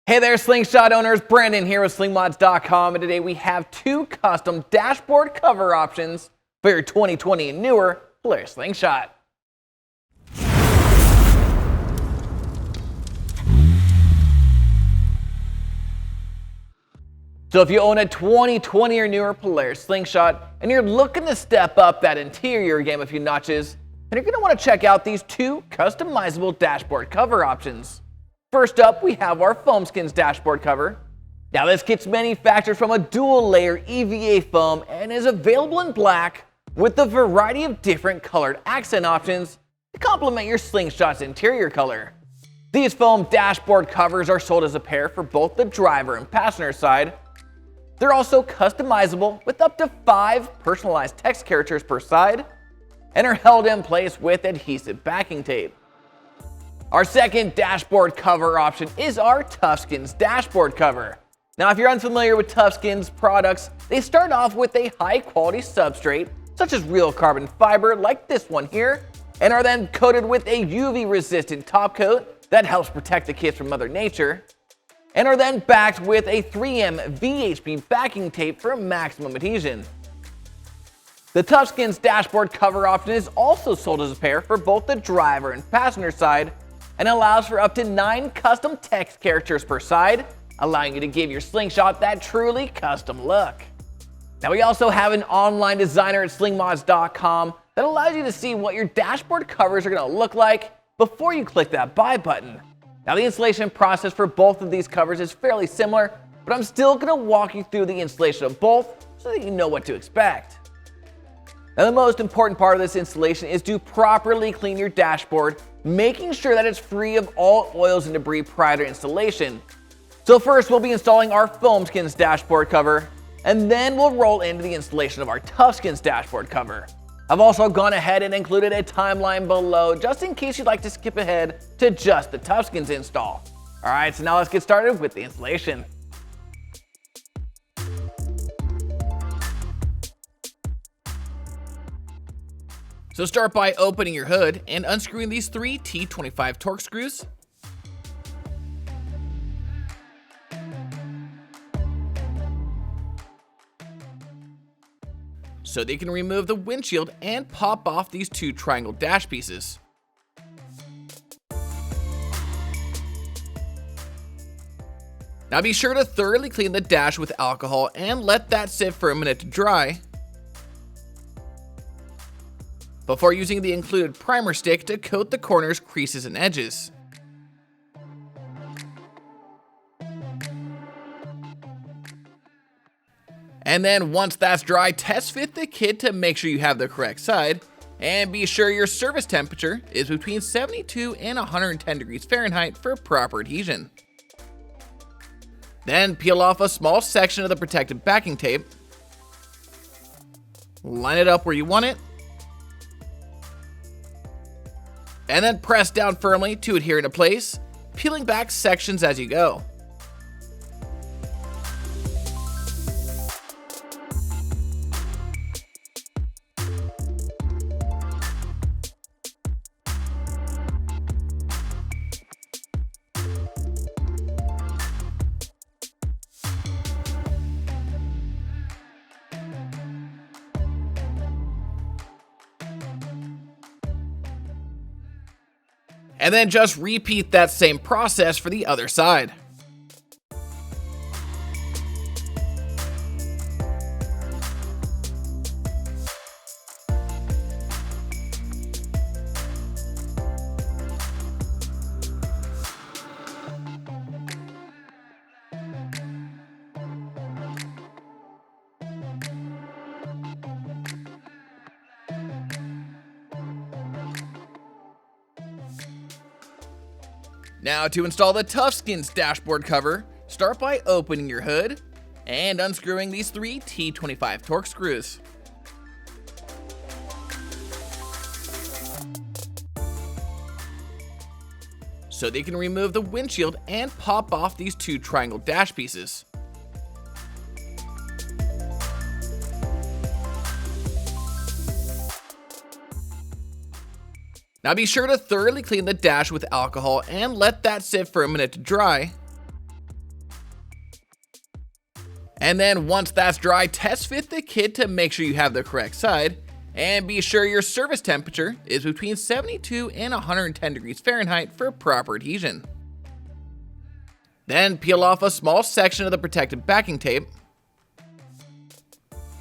Hey there, Slingshot owners. Brandon here with Slingmods.com, and today we have two custom dashboard cover options for your 2020 and newer Polaris Slingshot. So if you own a 2020 or newer Polaris Slingshot and you're looking to step up that interior game a few notches, then you're going to want to check out these two customizable dashboard cover options. First up, we have our FoamSkinz Dashboard cover. Now this kit's manufactured from a dual layer EVA foam and is available in black with a variety of different colored accent options to complement your Slingshot's interior color. These foam dashboard covers are sold as a pair for both the driver and passenger side. They're also customizable with up to 5 personalized text characters per side and are held in place with adhesive backing tape. Our second dashboard cover option is our TufSkinz Dashboard cover. Now, if you're unfamiliar with TufSkinz products, they start off with a high quality substrate, such as real carbon fiber like this one here, and are then coated with a UV resistant top coat that helps protect the kits from Mother Nature, and are then backed with a 3M VHP backing tape for maximum adhesion. The TufSkinz Dashboard cover option is also sold as a pair for both the driver and passenger side, and allows for up to 9 custom text characters per side, allowing you to give your Slingshot that truly custom look. Now we also have an online designer at Slingmods.com that allows you to see what your dashboard covers are going to look like before you click that buy button. Now the installation process for both of these covers is fairly similar, but I'm still going to walk you through the installation of both so that you know what to expect. Now the most important part of this installation is to properly clean your dashboard, making sure that it's free of all oils and debris prior to installation. So first we'll be installing our FoamSkinz Dashboard cover, and then we'll roll into the installation of our TufSkinz Dashboard cover. I've also gone ahead and included a timeline below just in case you'd like to skip ahead to just the TufSkinz install. Alright, so now let's get started with the installation. So start by opening your hood and unscrewing these 3 T25 Torx screws. So that you can remove the windshield and pop off these 2 triangle dash pieces. Now be sure to thoroughly clean the dash with alcohol and let that sit for a minute to dry, before using the included primer stick to coat the corners, creases, and edges. And then once that's dry, test fit the kit to make sure you have the correct side, and be sure your service temperature is between 72 and 110 degrees Fahrenheit for proper adhesion. Then peel off a small section of the protective backing tape, line it up where you want it, and then press down firmly to adhere into place, peeling back sections as you go. And then just repeat that same process for the other side. Now to install the TufSkinz Dashboard cover, start by opening your hood and unscrewing these 3 T25 Torx screws. So that you can remove the windshield and pop off these 2 triangle dash pieces. Now be sure to thoroughly clean the dash with alcohol and let that sit for a minute to dry, And then once that's dry, test fit the kit to make sure you have the correct side, and be sure your surface temperature is between 72 and 110 degrees Fahrenheit for proper adhesion. Then peel off a small section of the protective backing tape,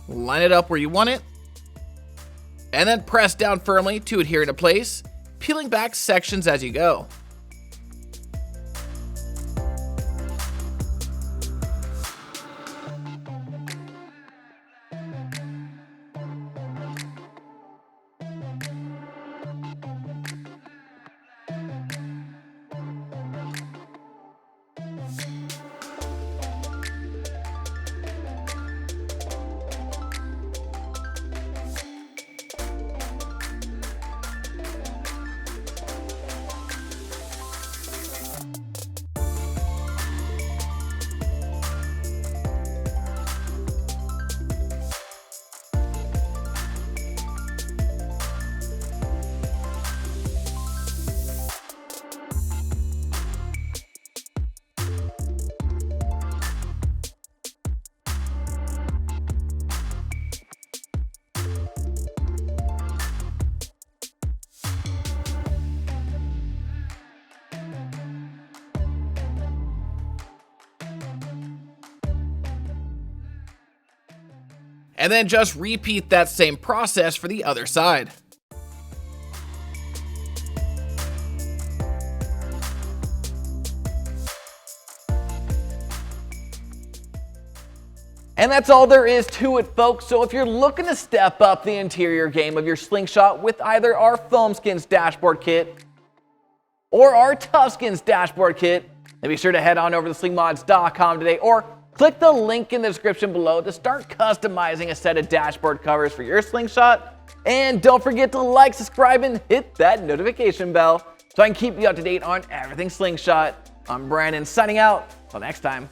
line it up where you want it, and then press down firmly to adhere into place, peeling back sections as you go. And then just repeat that same process for the other side. And that's all there is to it, folks. So if you're looking to step up the interior game of your Slingshot with either our FoamSkinz Dashboard kit or our TufSkinz Dashboard kit, then be sure to head on over to slingmods.com today, or click the link in the description below to start customizing a set of dashboard covers for your Slingshot. And don't forget to like, subscribe, and hit that notification bell so I can keep you up to date on everything Slingshot. I'm Brandon, signing out. Till next time.